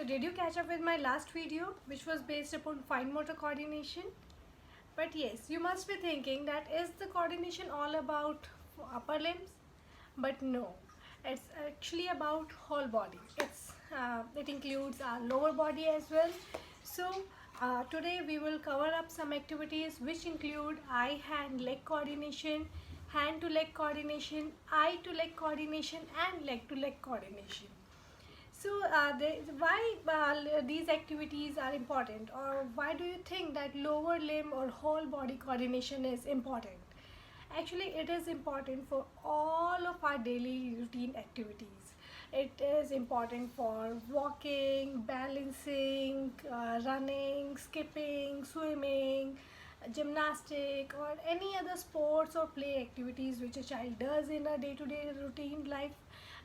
So did you catch up with my last video which was based upon fine motor coordination? But yes, you must be thinking that is the coordination all about upper limbs? But no, it's actually about whole body. It includes our lower body as well. So today we will cover up some activities which include eye hand leg coordination, hand to leg coordination, eye to leg coordination, and leg to leg coordination. So, why these activities are important, or why do you think that lower limb or whole body coordination is important? Actually, it is important for all of our daily routine activities. It is important for walking, balancing, running, skipping, swimming, gymnastic, or any other sports or play activities which a child does in a day-to-day routine life.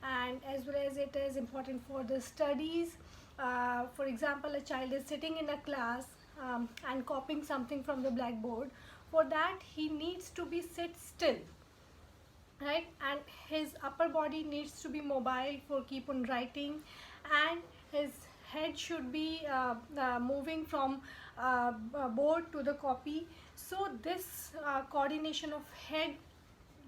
And as well as it is important for the studies. For example, a child is sitting in a class and copying something from the blackboard. For that, he needs to be sit still, right? And his upper body needs to be mobile for keep on writing, and his head should be moving from board to the copy. So this coordination of head,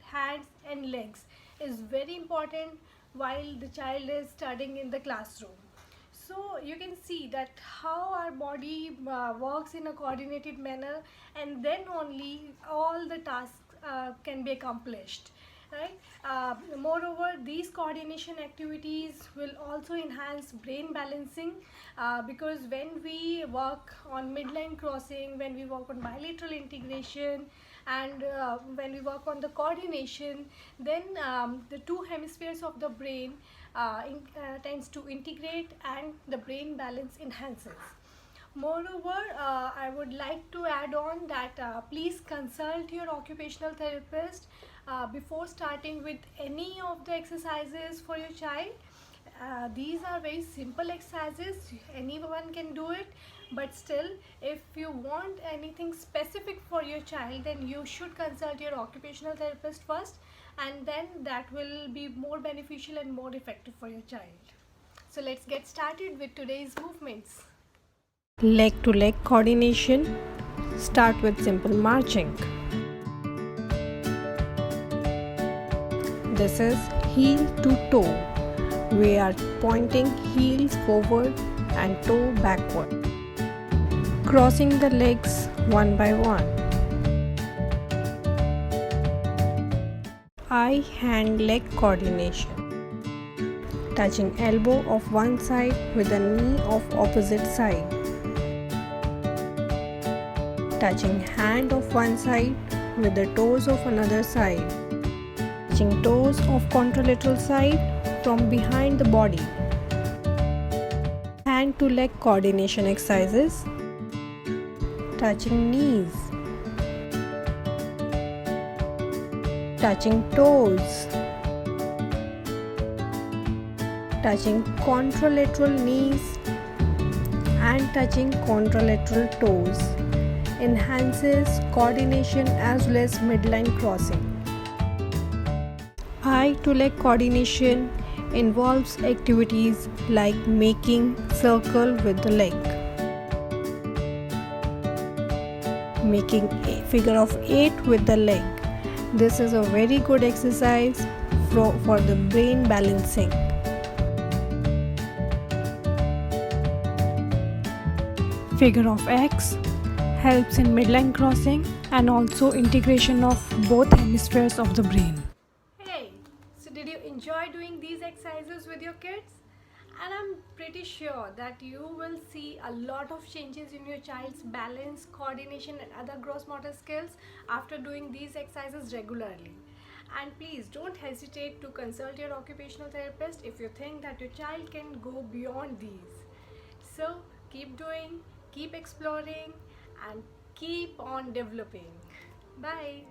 hands and legs is very important while the child is studying in the classroom. So you can see that how our body works in a coordinated manner, and then only all the tasks can be accomplished, right? Moreover, these coordination activities will also enhance brain balancing, because when we work on midline crossing, when we work on bilateral integration, and when we work on the coordination, then the two hemispheres of the brain tends to integrate and the brain balance enhances. Moreover, I would like to add on that please consult your occupational therapist before starting with any of the exercises for your child. These are very simple exercises, anyone can do it, but still, if you want anything specific for your child, then you should consult your occupational therapist first, and then that will be more beneficial and more effective for your child. So let's get started with today's movements. Leg to leg coordination. Start with simple marching. This is heel to toe. We are pointing heels forward and toe backward. Crossing the legs one by one. Eye hand leg coordination. Touching elbow of one side with the knee of opposite side. Touching hand of one side with the toes of another side. Touching toes of contralateral side from behind the body. Hand to leg coordination exercises. Touching knees. Touching toes. Touching contralateral knees and touching contralateral toes. Enhances coordination as well as midline crossing. Eye to leg coordination involves activities like making circle with the leg, making a figure of 8 with the leg. This is a very good exercise for the brain balancing. Figure of X helps in midline crossing and also integration of both hemispheres of the brain. Hey, so did you enjoy doing these exercises with your kids? And I'm pretty sure that you will see a lot of changes in your child's balance, coordination and other gross motor skills after doing these exercises regularly. And please don't hesitate to consult your occupational therapist if you think that your child can go beyond these. So keep doing, keep exploring and keep on developing. Bye.